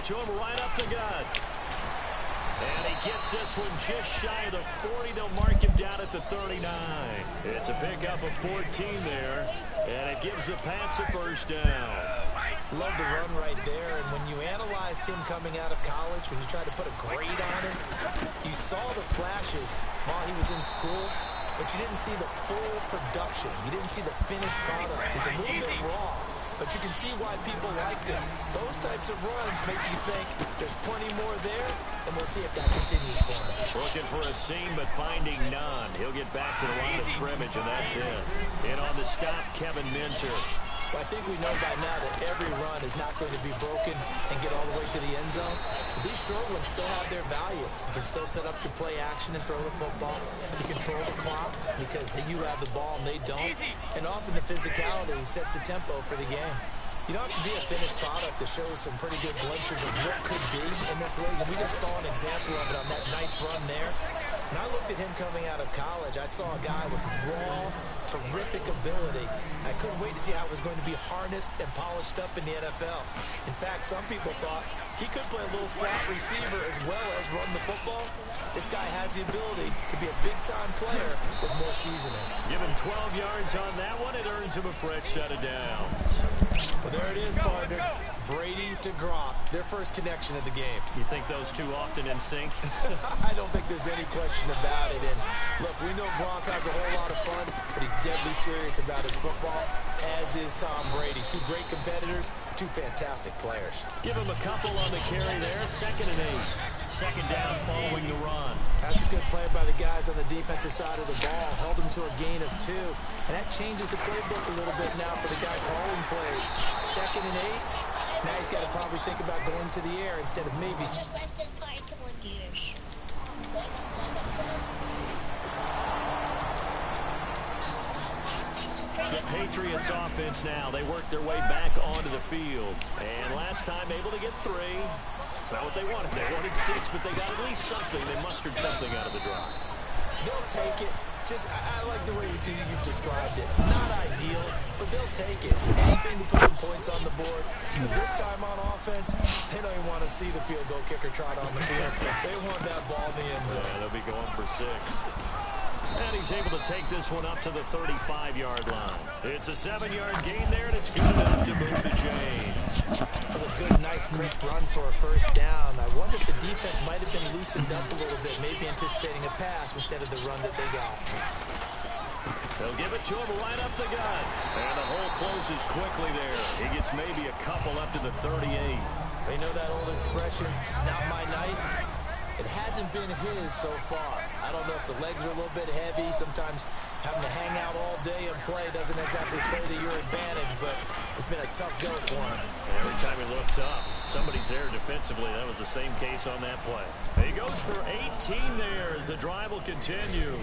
it to him right up the gut. And he gets this one just shy of the 40. They'll mark him down at the 39. It's a pickup of 14 there, and it gives the Pats a first down. Love the run right there, and when you analyzed him coming out of college, when you tried to put a grade on him, you saw the flashes while he was in school, but you didn't see the full production. You didn't see the finished product. He's a little bit raw, but you can see why people liked him. Those types of runs make you think there's plenty more there, and we'll see if that continues for him. Looking for a seam, but finding none. He'll get back to the line of scrimmage, and that's it. And on the stop, Kevin Minter. Well, I think we know by now that every run is not going to be broken and get all the way to the end zone. But these short ones still have their value. You can still set up the play action and throw the football. You control the clock because you have the ball and they don't. And often the physicality sets the tempo for the game. You don't have to be a finished product to show some pretty good glimpses of what could be in this league. And we just saw an example of it on that nice run there. When I looked at him coming out of college, I saw a guy with raw, terrific ability. I couldn't wait to see how it was going to be harnessed and polished up in the NFL. In fact, some people thought he could play a little slot receiver as well as run the football. This guy has the ability to be a big-time player with more seasoning. Give him 12 yards on that one. It earns him a fresh set of downs. Well, there it is, partner. Brady to Gronk, their first connection of the game. You think those two often in sync? I don't think there's any question about it. And look, we know Gronk has a whole lot of fun, but he's deadly serious about his football, as is Tom Brady. Two great competitors, two fantastic players. Give him a couple on the carry there. 2nd and 8. Second down following the run. That's a good play by the guys on the defensive side of the ball. Held him to a gain of 2. And that changes the playbook a little bit now for the guy calling plays. 2nd and 8. Now he's got to probably think about going to the air instead of maybe. The Patriots offense now. They work their way back onto the field. And last time able to get 3. That's not what they wanted. They wanted 6, but they got at least something. They mustered something out of the drive. They'll take it. Just, I like the way you've described it. Not ideal, but they'll take it. Anything to put some points on the board. But this time on offense, they don't even want to see the field goal kicker trot on the field. They want that ball in the end zone. Yeah, they'll be going for 6. And he's able to take this one up to the 35-yard line. It's a 7-yard gain there, and it's good enough to move the chains. That was a good, nice, crisp run for a first down. I wonder if the defense might have been loosened up a little bit, maybe anticipating a pass instead of the run that they got. They'll give it to him right up the gut. And the hole closes quickly there. He gets maybe a couple up to the 38. They know that old expression, it's not my night. It hasn't been his so far. I don't know if the legs are a little bit heavy. Sometimes having to hang out all day and play doesn't exactly play to your advantage, but it's been a tough go for him. Every time he looks up, somebody's there defensively. That was the same case on that play. He goes for 18 there as the drive will continue.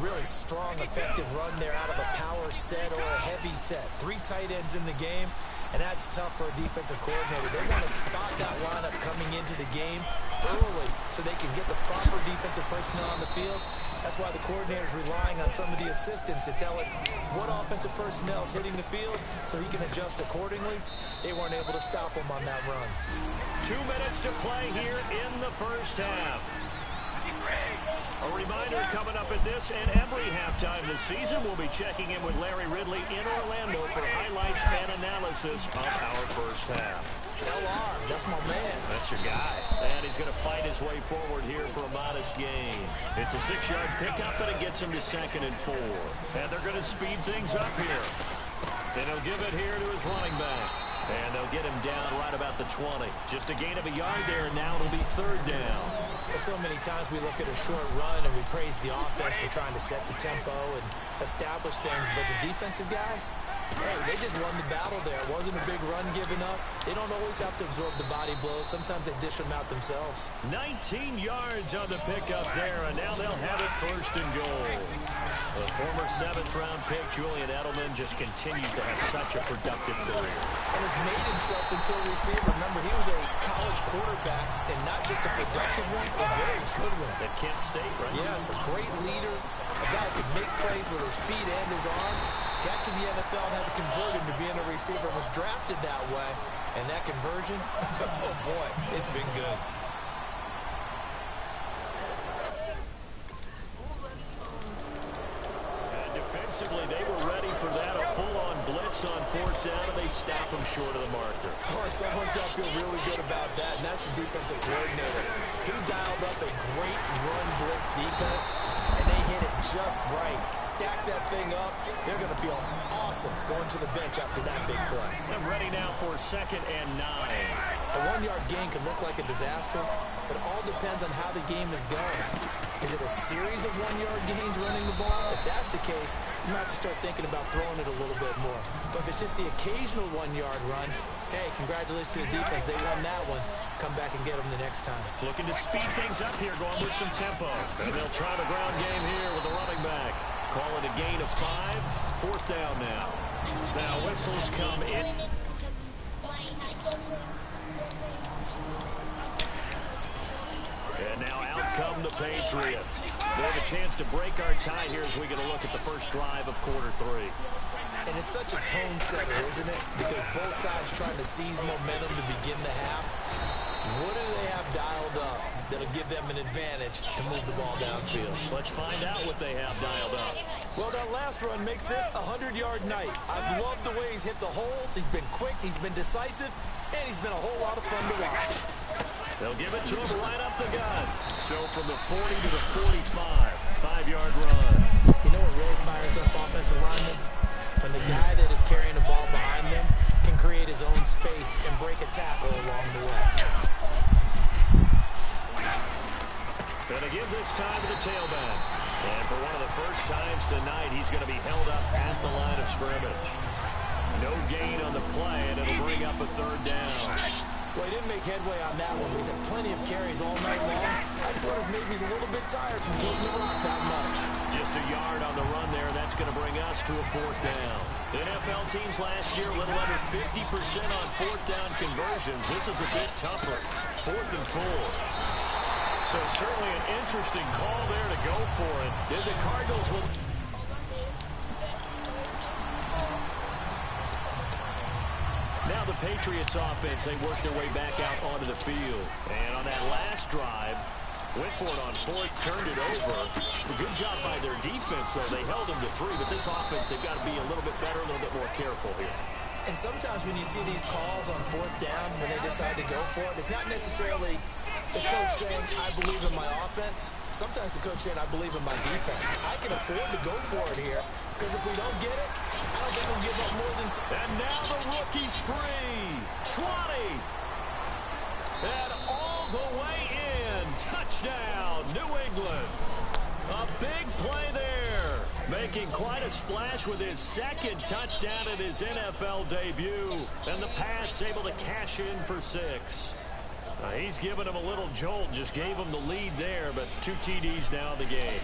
Really strong, effective run there out of a power set or a heavy set. 3 tight ends in the game, and that's tough for a defensive coordinator. They want to spot that lineup coming into the game early so they can get the proper defensive personnel on the field. That's why the coordinator is relying on some of the assistants to tell it what offensive personnel is hitting the field so he can adjust accordingly. They weren't able to stop him on that run. 2 minutes to play here in the first half. A reminder coming up at this and every halftime this season, we'll be checking in with Larry Ridley in Orlando for highlights and analysis of our first half. LR, that's my man. That's your guy. And he's going to fight his way forward here for a modest gain. It's a 6-yard pickup, and it gets him to 2nd and 4. And they're going to speed things up here. And he'll give it here to his running back. And they'll get him down right about the 20. Just a gain of a yard there, and now it'll be 3rd down. So many times we look at a short run and we praise the offense for trying to set the tempo and establish things, but the defensive guys, hey, they just won the battle there. It wasn't a big run given up. They don't always have to absorb the body blows. Sometimes they dish them out themselves. 19 yards on the pickup there, and now they'll have it 1st and goal. The former 7th-round pick, Julian Edelman, just continues to have such a productive career. And has made himself into a receiver. Remember, he was a college quarterback, and not just a productive one, a very good one. At Kent State, right? Yes, a great leader, a guy who could make plays with his feet and his arm. Got to the NFL and had to convert him to being a receiver and was drafted that way. And that conversion, oh boy, it's been good. Defensively, they were ready for that, a full-on blitz on fourth down, and they stop them short of the marker. Oh, someone's got to feel really good about that, and that's the defensive coordinator. He dialed up a great run blitz defense, and they hit it just right. Stack that thing up. They're going to feel awesome going to the bench after that big play. I'm ready now for 2nd and 9. A 1-yard gain can look like a disaster, but it all depends on how the game is going. Is it a series of 1-yard gains running the ball? If that's the case, you might have to start thinking about throwing it a little bit more. But if it's just the occasional 1-yard run, hey, congratulations to the defense. They won that one. Come back and get them the next time. Looking to speed things up here, going with some tempo. And they'll try the ground game here with the running back. Call it a gain of 5. 4th down now. Now whistles come in. And now out come the Patriots. They have a chance to break our tie here as we get a look at the first drive of quarter 3. And it's such a tone setter, isn't it? Because both sides trying to seize momentum to begin the half. What do they have dialed up that'll give them an advantage to move the ball downfield? Let's find out what they have dialed up. Well, that last run makes this a 100-yard night. I've loved the way he's hit the holes. He's been quick, he's been decisive, and he's been a whole lot of fun to watch. They'll give it to him right up the gun. So from the 40 to the 45, 5-yard run. You know what really fires up offensive linemen? When the guy that is carrying the ball behind them can create his own space and break a tackle along the way. Gonna give this time to the tailback. And for one of the first times tonight, he's going to be held up at the line of scrimmage. No gain on the play, and it'll bring up a 3rd down. Well, he didn't make headway on that one. He's had plenty of carries all night long. I just wonder if maybe he's a little bit tired from taking the rock that much. Just a yard on the run there. That's going to bring us to a 4th down. NFL teams last year, a little under 50% on 4th down conversions. This is a bit tougher. 4th and 4. So certainly an interesting call there to go for it. Did the Cardinals will... Now the Patriots offense, they work their way back out onto the field. And on that last drive, went for it on 4th, turned it over. A good job by their defense, though. They held them to 3, but this offense, they've got to be a little bit better, a little bit more careful here. And sometimes when you see these calls on 4th down, when they decide to go for it, it's not necessarily the coach saying, I believe in my offense. Sometimes the coach saying, I believe in my defense. I can afford to go for it here, because if we don't get it, I don't think we'll give up more than... And now the rookie's free. 20. And all the way in. Touchdown, New England. A big play there. Making quite a splash with his 2nd touchdown in his NFL debut. And the Pats able to cash in for 6. He's given him a little jolt, just gave him the lead there, but 2 TDs now in the game.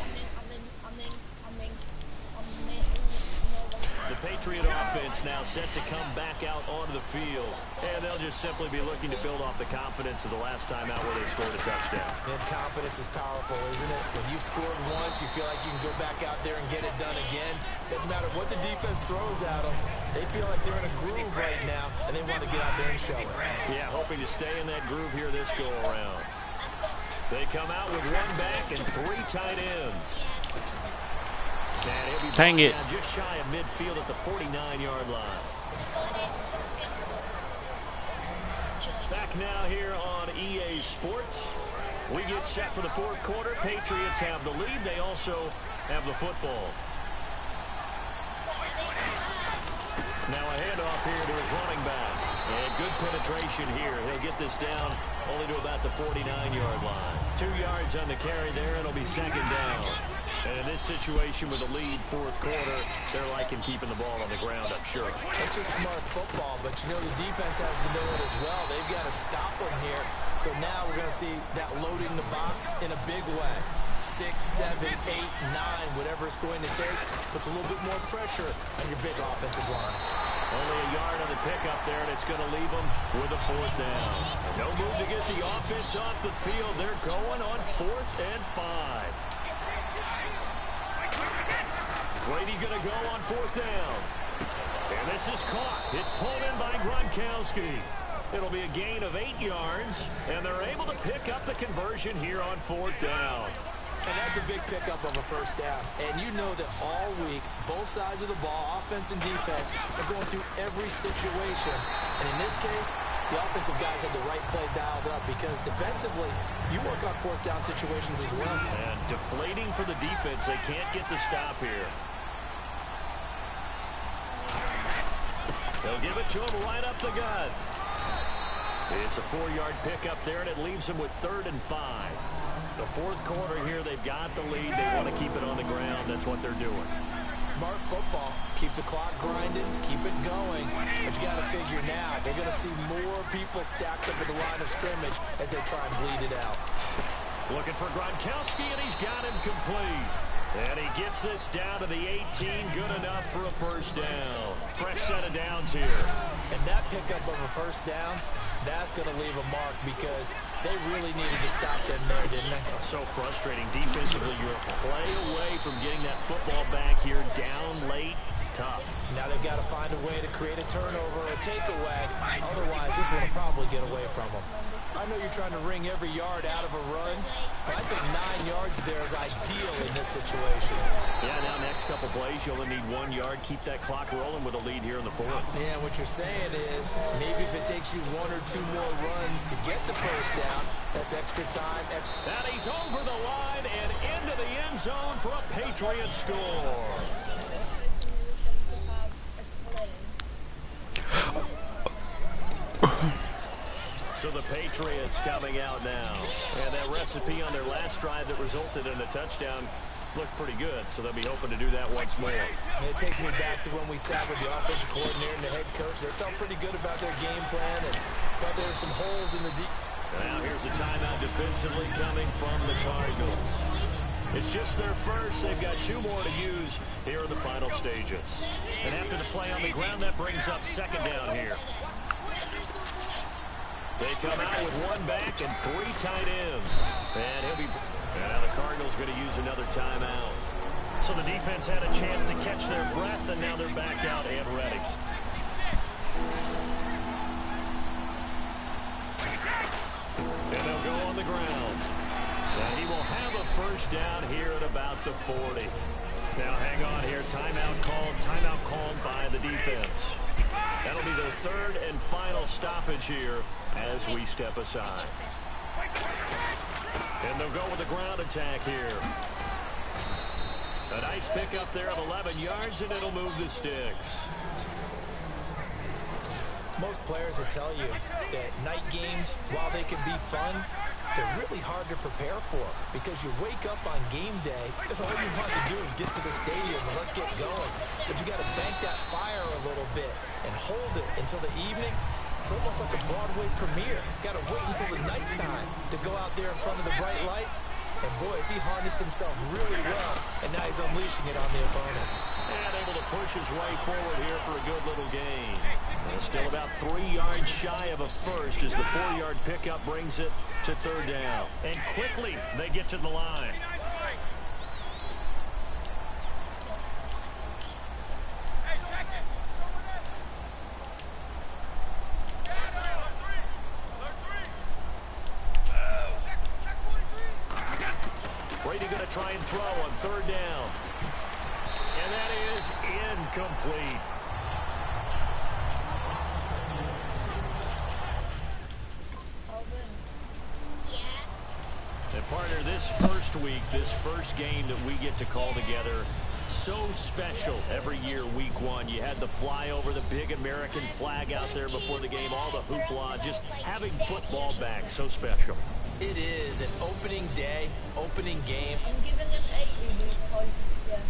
The Patriot offense now set to come back out onto the field. And they'll just simply be looking to build off the confidence of the last time out where they scored a touchdown. And confidence is powerful, isn't it? When you've scored once, you feel like you can go back out there and get it done again. Doesn't matter what the defense throws at them. They feel like they're in a groove right now, and they want to get out there and show it. Yeah, hoping to stay in that groove here this go-around. They come out with 1 back and 3 tight ends. Dang it. Just shy of midfield at the 49-yard line. Back now here on EA Sports. We get set for the 4th quarter. Patriots have the lead. They also have the football. Now a handoff here to his running back. And good penetration here. He'll get this down only to about the 49-yard line. 2 yards on the carry there. It'll be 2nd down. And in this situation with a lead 4th quarter, they're liking keeping the ball on the ground, I'm sure. It's just smart football, but you know the defense has to know it as well. They've got to stop them here. So now we're going to see that loading the box in a big way. 6, 7, 8, 9, whatever it's going to take, puts a little bit more pressure on your big offensive line. Only a yard on the pickup there, and it's going to leave them with a 4th down. And no move to get the offense off the field. They're going on 4th and 5. Brady going to go on 4th down. And this is caught. It's pulled in by Gronkowski. It'll be a gain of 8 yards, and they're able to pick up the conversion here on 4th down. And that's a big pickup of a first down. And you know that all week, both sides of the ball, offense and defense, are going through every situation. And in this case, the offensive guys had the right play dialed up because defensively, you work on 4th down situations as well. And deflating for the defense. They can't get the stop here. They'll give it to him right up the gut. It's a 4-yard pickup there, and it leaves him with 3rd and 5. The 4th quarter here, they've got the lead. They want to keep it on the ground. That's what they're doing. Smart football. Keep the clock grinding. Keep it going. But you got to figure now, they're going to see more people stacked up at the line of scrimmage as they try and bleed it out. Looking for Gronkowski, and he's got him complete. And he gets this down to the 18. Good enough for a first down. Fresh set of downs here. And that pickup of a first down, that's going to leave a mark because they really needed to stop them there, didn't they? So frustrating. Defensively, you're a play away from getting that football back here down late. Tough. Now they've got to find a way to create a turnover or a takeaway. Otherwise, this one will probably get away from them. I know you're trying to wring every yard out of a run, but I think 9 yards there is ideal in this situation. Yeah, now next couple plays, you only need 1 yard. Keep that clock rolling with a lead here in the 4th. Yeah, what you're saying is maybe if it takes you 1 or 2 more runs to get the first down, that's extra time. And he's over the line and into the end zone for a Patriot score. So the Patriots coming out now. And that recipe on their last drive that resulted in a touchdown looked pretty good. So they'll be hoping to do that once more. And it takes me back to when we sat with the offensive coordinator and the head coach. They felt pretty good about their game plan and thought there were some holes in the deep. Now here's a timeout defensively coming from the Cardinals. It's just their first. They've got 2 more to use here in the final stages. And after the play on the ground, that brings up 2nd down here. They come out with 1 back and 3 tight ends. And now the Cardinals going to use another timeout. So the defense had a chance to catch their breath, and now they're back out and ready. And they'll go on the ground. And he will have a first down here at about the 40. Now hang on here. Timeout called by the defense. That'll be their 3rd and final stoppage here as we step aside. And they'll go with a ground attack here. A nice pickup there of 11 yards, and it'll move the sticks. Most players will tell you that night games, while they can be fun, they're really hard to prepare for because you wake up on game day and all you want to do is get to the stadium and let's get going. But you got to bank that fire a little bit and hold it until the evening. It's almost like a Broadway premiere. Got to wait until the nighttime to go out there in front of the bright lights. And boy, has he harnessed himself really well, and now he's unleashing it on the opponents. And able to push his way forward here for a good little gain. And still about 3 yards shy of a first as the 4-yard pickup brings it to 3rd down. And quickly they get to the line. Brady going to try and throw on 3rd down. And that is incomplete. And partner, this first week, this first game that we get to call together, so special every year, week 1. You had the flyover, the big American flag out there before the game, all the hoopla, just having football back, so special. It is an opening day, opening game. I'm giving this 8 because, yeah.